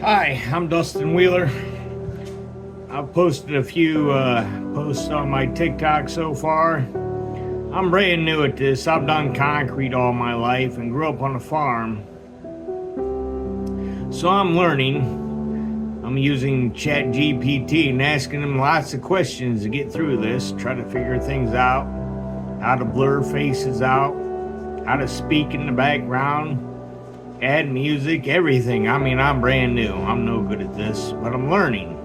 Hi, I'm Dustin Wheeler. I've posted a few posts on my TikTok so far. I'm brand new at this. I've done concrete all my life and grew up on a farm. So I'm learning. I'm using ChatGPT and asking them lots of questions to get through this, try to figure things out, how to blur faces out, how to speak in the background, add music, everything. I mean, I'm brand new. I'm no good at this, but I'm learning.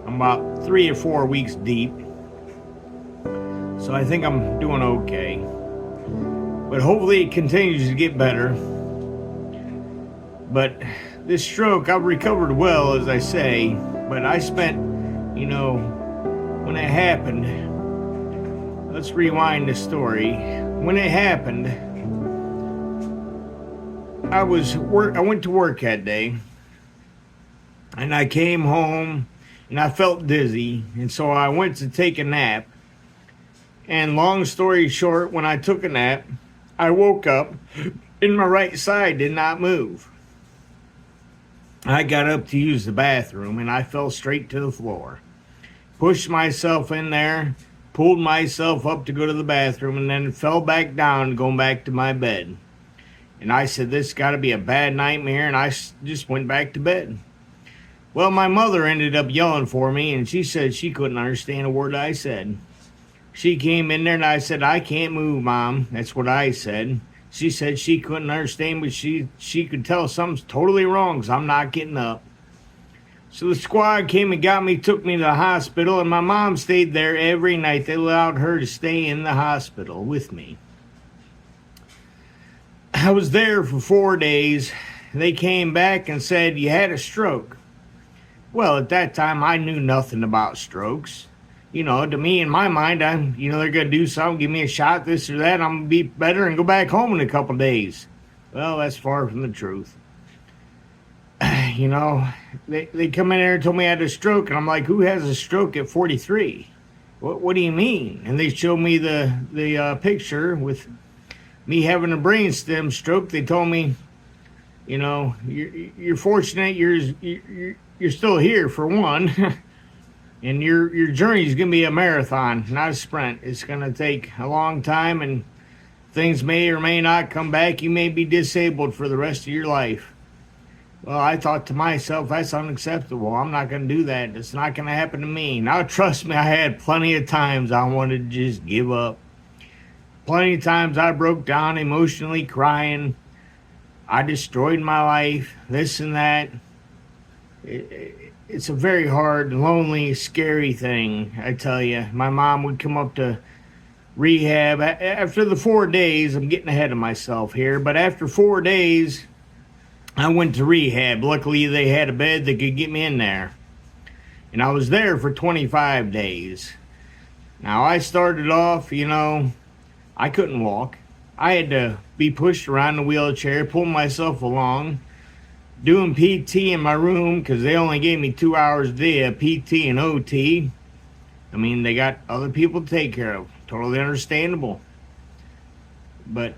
I'm about 3 or 4 weeks deep, so I think I'm doing okay. But hopefully it continues to get better. But this stroke, I've recovered well, as I say, but I spent, when it happened, let's rewind the story. When it happened, I went to work that day, and I came home, and I felt dizzy, and so I went to take a nap. And long story short, when I took a nap, I woke up, and my right side did not move. I got up to use the bathroom, and I fell straight to the floor. Pushed myself in there, pulled myself up to go to the bathroom, and then fell back down, going back to my bed. And I said, this got to be a bad nightmare, and I just went back to bed. Well, my mother ended up yelling for me, and she said she couldn't understand a word I said. She came in there, and I said, I can't move, Mom. That's what I said. She said she couldn't understand, but she could tell something's totally wrong, so I'm not getting up. So the squad came and got me, took me to the hospital, and my mom stayed there every night. They allowed her to stay in the hospital with me. I was there for 4 days. They came back and said, you had a stroke. Well, at that time, I knew nothing about strokes. To me, in my mind, they're going to do something, give me a shot, this or that. I'm going to be better and go back home in a couple of days. Well, that's far from the truth. They come in there and told me I had a stroke, and I'm like, who has a stroke at 43? What do you mean? And they showed me the picture with me having a brainstem stroke. They told me, you're fortunate you're still here, for one. And your journey is going to be a marathon, not a sprint. It's going to take a long time, and things may or may not come back. You may be disabled for the rest of your life. Well, I thought to myself, that's unacceptable. I'm not going to do that. It's not going to happen to me. Now, trust me, I had plenty of times I wanted to just give up. Plenty of times I broke down emotionally crying. I destroyed my life, this and that. It's a very hard, lonely, scary thing, I tell you. My mom would come up to rehab. After the 4 days, I'm getting ahead of myself here, but after 4 days, I went to rehab. Luckily, they had a bed that could get me in there. And I was there for 25 days. Now, I started off, I couldn't walk. I had to be pushed around the wheelchair, pull myself along, doing PT in my room because they only gave me 2 hours a day of PT and OT. I mean, they got other people to take care of. Totally understandable. But,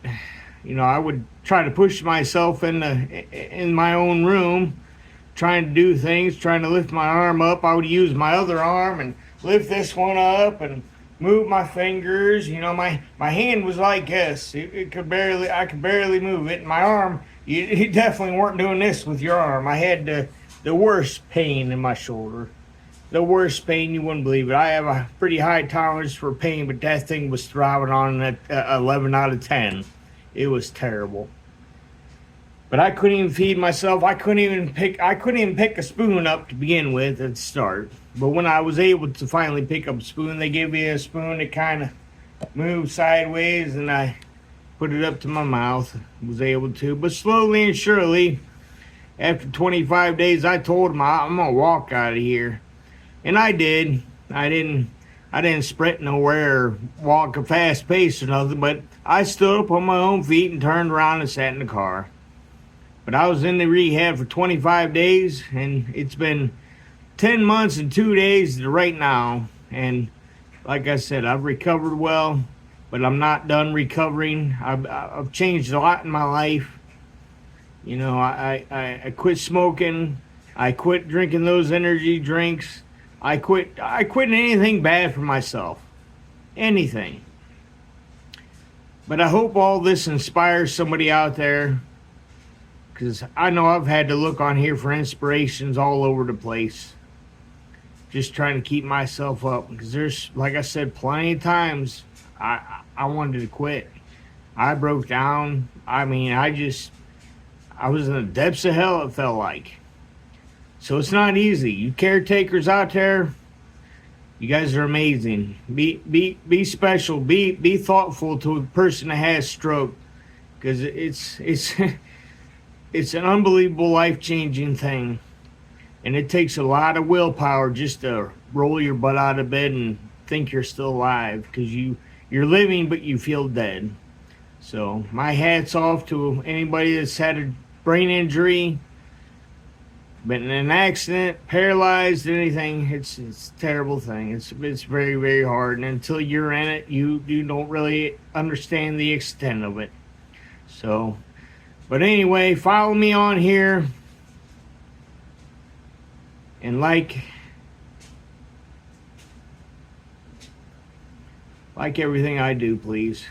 I would try to push myself in my own room, trying to do things, trying to lift my arm up. I would use my other arm and lift this one up and move my fingers. My hand was like this. I could barely move it. And my arm, you definitely weren't doing this with your arm. I had the worst pain in my shoulder. The worst pain, you wouldn't believe it. I have a pretty high tolerance for pain, but that thing was thriving on at 11 out of 10. It was terrible. But I couldn't even feed myself. I couldn't even pick a spoon up to begin with at the start. But when I was able to finally pick up a spoon, they gave me a spoon that kind of moved sideways, and I put it up to my mouth. Was able to. But slowly and surely, after 25 days, I told them I'm gonna walk out of here, and I did. I didn't sprint nowhere or walk a fast pace or nothing, but I stood up on my own feet and turned around and sat in the car. But I was in the rehab for 25 days, and it's been 10 months and 2 days to right now. And like I said, I've recovered well, but I'm not done recovering. I've changed a lot in my life. I quit smoking. I quit drinking those energy drinks. I quit anything bad for myself. Anything. But I hope all this inspires somebody out there, because I know I've had to look on here for inspirations all over the place. Just trying to keep myself up, because there's, like I said, plenty of times I wanted to quit. I broke down. I mean, I was in the depths of hell, it felt like. So it's not easy. You caretakers out there, you guys are amazing. Be special. Be thoughtful to a person that has stroke, because it's it's an unbelievable life changing thing, and it takes a lot of willpower just to roll your butt out of bed and think you're still alive, because you're living but you feel dead. So my hat's off to anybody that's had a brain injury, been in an accident, paralyzed, anything. It's a terrible thing. It's very, very hard, and until you're in it, you don't really understand the extent of it. So, but anyway, follow me on here, and like everything I do, please.